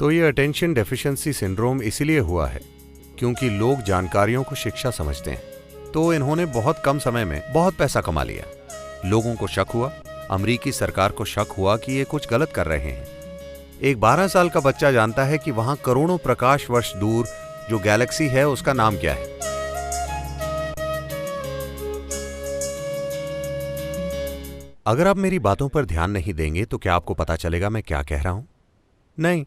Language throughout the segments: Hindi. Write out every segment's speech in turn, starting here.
तो ये अटेंशन डेफिशिएंसी सिंड्रोम इसीलिए हुआ है क्योंकि लोग जानकारियों को शिक्षा समझते हैं। तो इन्होंने बहुत कम समय में बहुत पैसा कमा लिया। लोगों को शक हुआ, अमेरिकी सरकार को शक हुआ कि ये कुछ गलत कर रहे हैं। एक 12 साल का बच्चा जानता है कि वहां करोड़ों प्रकाश वर्ष दूर जो गैलेक्सी है उसका नाम क्या है। अगर आप मेरी बातों पर ध्यान नहीं देंगे तो क्या आपको पता चलेगा मैं क्या कह रहा हूं? नहीं,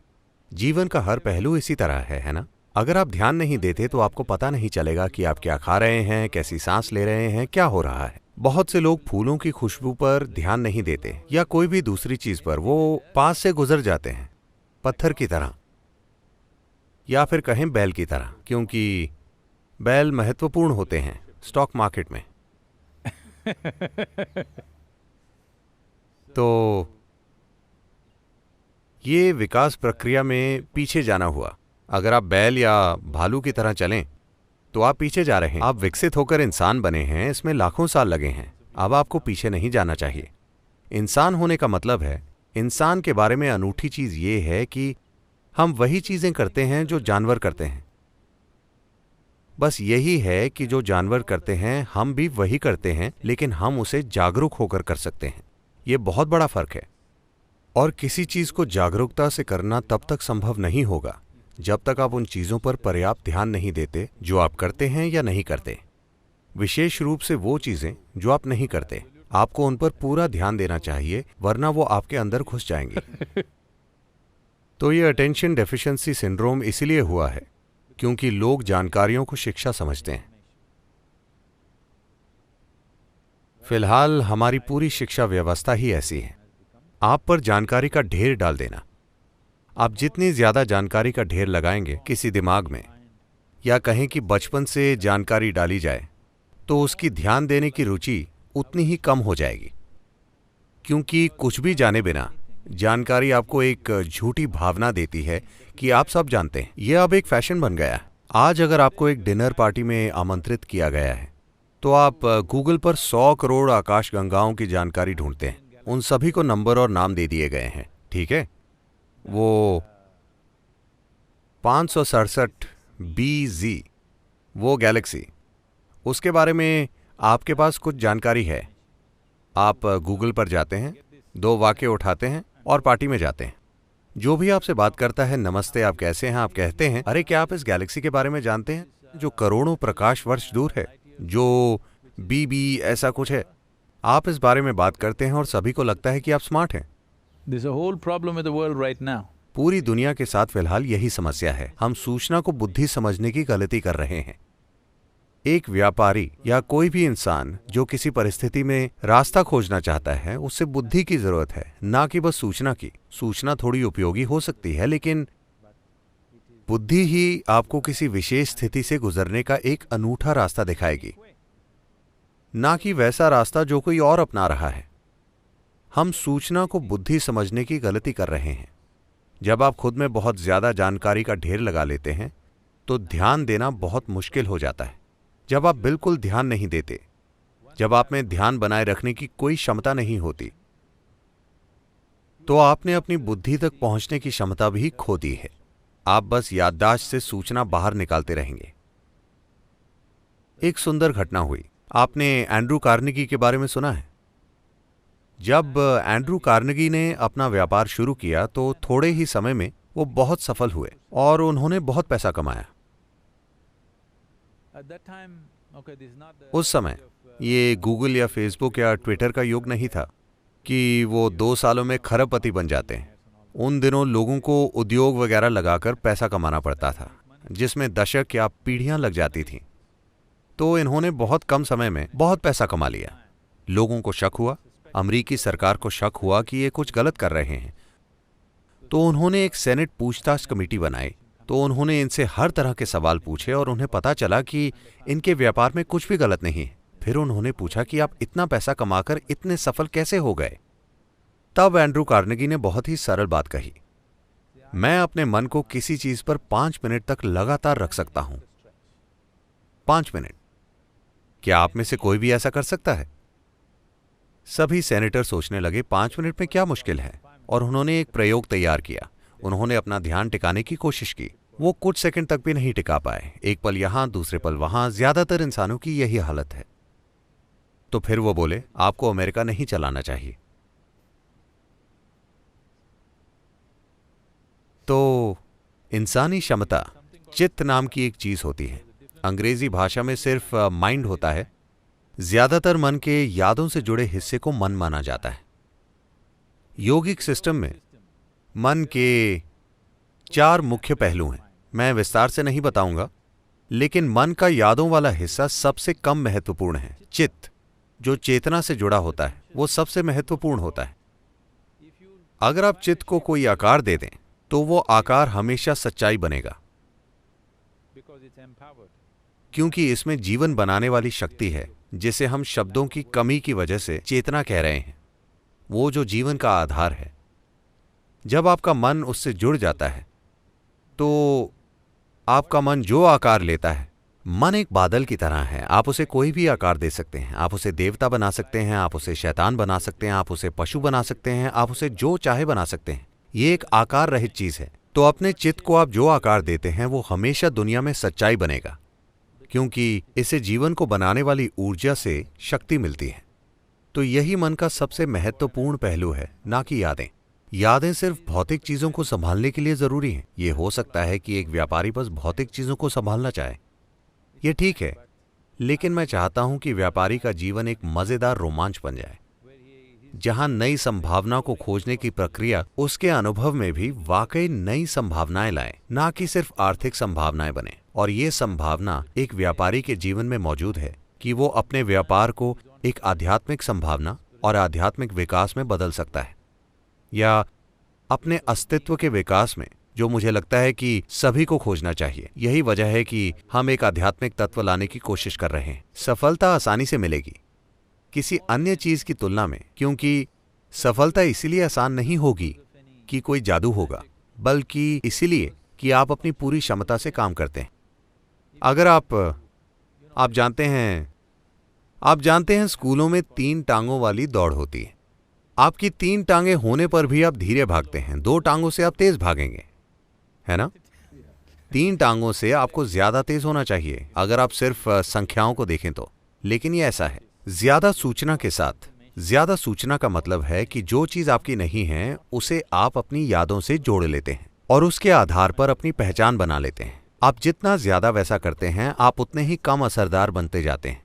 जीवन का हर पहलू इसी तरह है ना? अगर आप ध्यान नहीं देते तो आपको पता नहीं चलेगा कि आप क्या खा रहे हैं, कैसी सांस ले रहे हैं, क्या हो रहा है। बहुत से लोग फूलों की खुशबू पर ध्यान नहीं देते या कोई भी दूसरी चीज पर, वो पास से गुजर जाते हैं, पत्थर की तरह या फिर कहें बैल की तरह, क्योंकि बैल महत्वपूर्ण होते हैं स्टॉक मार्केट में। तो ये विकास प्रक्रिया में पीछे जाना हुआ। अगर आप बैल या भालू की तरह चलें तो आप पीछे जा रहे हैं। आप विकसित होकर इंसान बने हैं, इसमें लाखों साल लगे हैं। अब आपको पीछे नहीं जाना चाहिए। इंसान होने का मतलब है, इंसान के बारे में अनूठी चीज ये है कि हम वही चीजें करते हैं जो जानवर करते हैं। बस यही है कि जो जानवर करते हैं हम भी वही करते हैं, लेकिन हम उसे जागरूक होकर कर सकते हैं। ये बहुत बड़ा फर्क है। और किसी चीज को जागरूकता से करना तब तक संभव नहीं होगा जब तक आप उन चीजों पर पर्याप्त ध्यान नहीं देते जो आप करते हैं या नहीं करते। विशेष रूप से वो चीजें जो आप नहीं करते, आपको उन पर पूरा ध्यान देना चाहिए, वरना वो आपके अंदर घुस जाएंगी। तो ये अटेंशन डेफिशिएंसी सिंड्रोम इसीलिए हुआ है क्योंकि लोग जानकारियों को शिक्षा समझते हैं। फिलहाल हमारी पूरी शिक्षा व्यवस्था ही ऐसी है। आप पर जानकारी का ढेर डाल देना। आप जितनी ज्यादा जानकारी का ढेर लगाएंगे किसी दिमाग में, या कहें कि बचपन से जानकारी डाली जाए, तो उसकी ध्यान देने की रुचि उतनी ही कम हो जाएगी। क्योंकि कुछ भी जाने बिना जानकारी आपको एक झूठी भावना देती है कि आप सब जानते हैं। यह अब एक फैशन बन गया है। आज अगर आपको एक डिनर पार्टी में आमंत्रित किया गया है तो आप गूगल पर 100 करोड़ आकाशगंगाओं की जानकारी ढूंढते हैं। उन सभी को नंबर और नाम दे दिए गए हैं, ठीक है? वो 567 BZ, वो गैलेक्सी, उसके बारे में आपके पास कुछ जानकारी है। आप गूगल पर जाते हैं, 2 वाक्य उठाते हैं और पार्टी में जाते हैं। जो भी आपसे बात करता है, नमस्ते, आप कैसे हैं, आप कहते हैं, अरे क्या आप इस गैलेक्सी के बारे में जानते हैं जो करोड़ों प्रकाश वर्ष दूर है, जो BB ऐसा कुछ है। आप इस बारे में बात करते हैं और सभी को लगता है कि आप स्मार्ट हैं। There's a whole problem with the world right now. पूरी दुनिया के साथ फिलहाल यही समस्या है। हम सूचना को बुद्धि समझने की गलती कर रहे हैं। एक व्यापारी या कोई भी इंसान जो किसी परिस्थिति में रास्ता खोजना चाहता है, उससे बुद्धि की जरूरत है, ना कि बस सूचना की। सूचना थोड़ी उपयोगी हो सकती है, लेकिन बुद्धि ही आपको किसी विशेष स्थिति से गुजरने का एक अनूठा रास्ता दिखाएगी, ना कि वैसा रास्ता जो कोई और अपना रहा है। हम सूचना को बुद्धि समझने की गलती कर रहे हैं। जब आप खुद में बहुत ज्यादा जानकारी का ढेर लगा लेते हैं तो ध्यान देना बहुत मुश्किल हो जाता है। जब आप बिल्कुल ध्यान नहीं देते, जब आप में ध्यान बनाए रखने की कोई क्षमता नहीं होती, तो आपने अपनी बुद्धि तक पहुंचने की क्षमता भी खो दी है। आप बस याददाश्त से सूचना बाहर निकालते रहेंगे। एक सुंदर घटना हुई। आपने एंड्रू कार्नेगी के बारे में सुना है? जब एंड्रू कार्नेगी ने अपना व्यापार शुरू किया तो थोड़े ही समय में वो बहुत सफल हुए और उन्होंने बहुत पैसा कमाया। उस समय ये गूगल या फेसबुक या ट्विटर का युग नहीं था कि वो 2 सालों में खरबपति बन जाते हैं। उन दिनों लोगों को उद्योग वगैरह लगाकर पैसा कमाना पड़ता था, जिसमें दशक या पीढ़ियां लग जाती थीं। तो इन्होंने बहुत कम समय में बहुत पैसा कमा लिया। लोगों को शक हुआ, अमेरिकी सरकार को शक हुआ कि ये कुछ गलत कर रहे हैं। तो उन्होंने एक सेनेट पूछताछ कमेटी बनाई। तो उन्होंने इनसे हर तरह के सवाल पूछे और उन्हें पता चला कि इनके व्यापार में कुछ भी गलत नहीं है। फिर उन्होंने पूछा कि आप इतना पैसा कमाकर इतने सफल कैसे हो गए? तब एंड्रू कार्नेगी ने बहुत ही सरल बात कही, मैं अपने मन को किसी चीज पर 5 मिनट तक लगातार रख सकता हूं। 5 मिनट। क्या आप में से कोई भी ऐसा कर सकता है? सभी सेनेटर सोचने लगे 5 मिनट में क्या मुश्किल है, और उन्होंने एक प्रयोग तैयार किया। उन्होंने अपना ध्यान टिकाने की कोशिश की। वो कुछ सेकंड तक भी नहीं टिका पाए, एक पल यहां दूसरे पल वहां। ज्यादातर इंसानों की यही हालत है। तो फिर वो बोले, आपको अमेरिका नहीं चलाना चाहिए। तो इंसानी क्षमता चित्त नाम की एक चीज होती है। अंग्रेजी भाषा में सिर्फ माइंड होता है। ज्यादातर मन के यादों से जुड़े हिस्से को मन माना जाता है। योगिक सिस्टम में मन के 4 मुख्य पहलू हैं। मैं विस्तार से नहीं बताऊंगा, लेकिन मन का यादों वाला हिस्सा सबसे कम महत्वपूर्ण है। चित्त, जो चेतना से जुड़ा होता है, वो सबसे महत्वपूर्ण होता है। अगर आप चित्त को कोई आकार दे दें तो वो आकार हमेशा सच्चाई बनेगा, क्योंकि इसमें जीवन बनाने वाली शक्ति है, जिसे हम शब्दों की कमी की वजह से चेतना कह रहे हैं। वो जो जीवन का आधार है। जब आपका मन उससे जुड़ जाता है तो आपका मन जो आकार लेता है, मन एक बादल की तरह है। आप उसे कोई भी आकार दे सकते हैं। आप उसे देवता बना सकते हैं, आप उसे शैतान बना सकते हैं, आप उसे पशु बना सकते हैं, आप उसे जो चाहे बना सकते हैं। ये एक आकार रहित चीज है। तो अपने चित्त को आप जो आकार देते हैं वो हमेशा दुनिया में सच्चाई बनेगा, क्योंकि इसे जीवन को बनाने वाली ऊर्जा से शक्ति मिलती है। तो यही मन का सबसे महत्वपूर्ण पहलू है, ना कि यादें। यादें सिर्फ भौतिक चीजों को संभालने के लिए जरूरी हैं। ये हो सकता है कि एक व्यापारी बस भौतिक चीजों को संभालना चाहे, ये ठीक है, लेकिन मैं चाहता हूं कि व्यापारी का जीवन एक मजेदार रोमांच बन जाए, जहां नई संभावना को खोजने की प्रक्रिया उसके अनुभव में भी वाकई नई संभावनाएं लाए, ना कि सिर्फ आर्थिक संभावनाएं बने। और ये संभावना एक व्यापारी के जीवन में मौजूद है कि वो अपने व्यापार को एक आध्यात्मिक संभावना और आध्यात्मिक विकास में बदल सकता है, या अपने अस्तित्व के विकास में, जो मुझे लगता है कि सभी को खोजना चाहिए। यही वजह है कि हम एक आध्यात्मिक तत्व लाने की कोशिश कर रहे हैं। सफलता आसानी से मिलेगी किसी अन्य चीज की तुलना में, क्योंकि सफलता इसीलिए आसान नहीं होगी कि कोई जादू होगा, बल्कि इसीलिए कि आप अपनी पूरी क्षमता से काम करते हैं। अगर आप जानते हैं स्कूलों में 3 टांगों वाली दौड़ होती है। आपकी 3 टांगें होने पर भी आप धीरे भागते हैं, 2 टांगों से आप तेज भागेंगे, है ना? 3 टांगों से आपको ज्यादा तेज होना चाहिए, अगर आप सिर्फ संख्याओं को देखें तो। लेकिन ये ऐसा है, ज्यादा सूचना के साथ। ज्यादा सूचना का मतलब है कि जो चीज आपकी नहीं है उसे आप अपनी यादों से जोड़ लेते हैं और उसके आधार पर अपनी पहचान बना लेते हैं। आप जितना ज्यादा वैसा करते हैं, आप उतने ही कम असरदार बनते जाते हैं।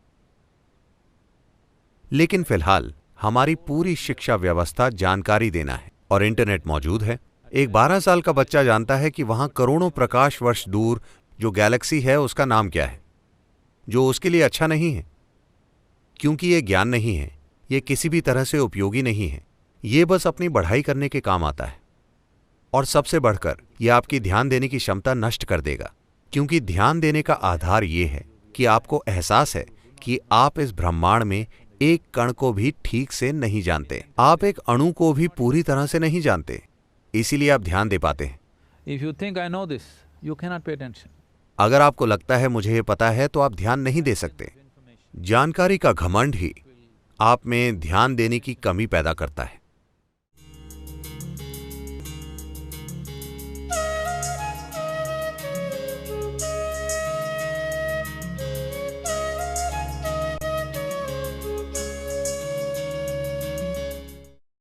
लेकिन फिलहाल हमारी पूरी शिक्षा व्यवस्था जानकारी देना है, और इंटरनेट मौजूद है। एक 12 साल का बच्चा जानता है कि वहां करोड़ों प्रकाश वर्ष दूर जो गैलेक्सी है उसका नाम क्या है, जो उसके लिए अच्छा नहीं है, क्योंकि ये ज्ञान नहीं है, ये किसी भी तरह से उपयोगी नहीं है, ये बस अपनी बढ़ाई करने के काम आता है। और सबसे बढ़कर यह आपकी ध्यान देने की क्षमता नष्ट कर देगा, क्योंकि ध्यान देने का आधार ये है कि आपको एहसास है कि आप इस ब्रह्मांड में एक कण को भी ठीक से नहीं जानते, आप एक अणु को भी पूरी तरह से नहीं जानते, इसीलिए आप ध्यान दे पाते हैं। If you think I know this, you cannot pay attention. अगर आपको लगता है मुझे ये पता है, तो आप ध्यान नहीं दे सकते। जानकारी का घमंड ही आप में ध्यान देने की कमी पैदा करता है।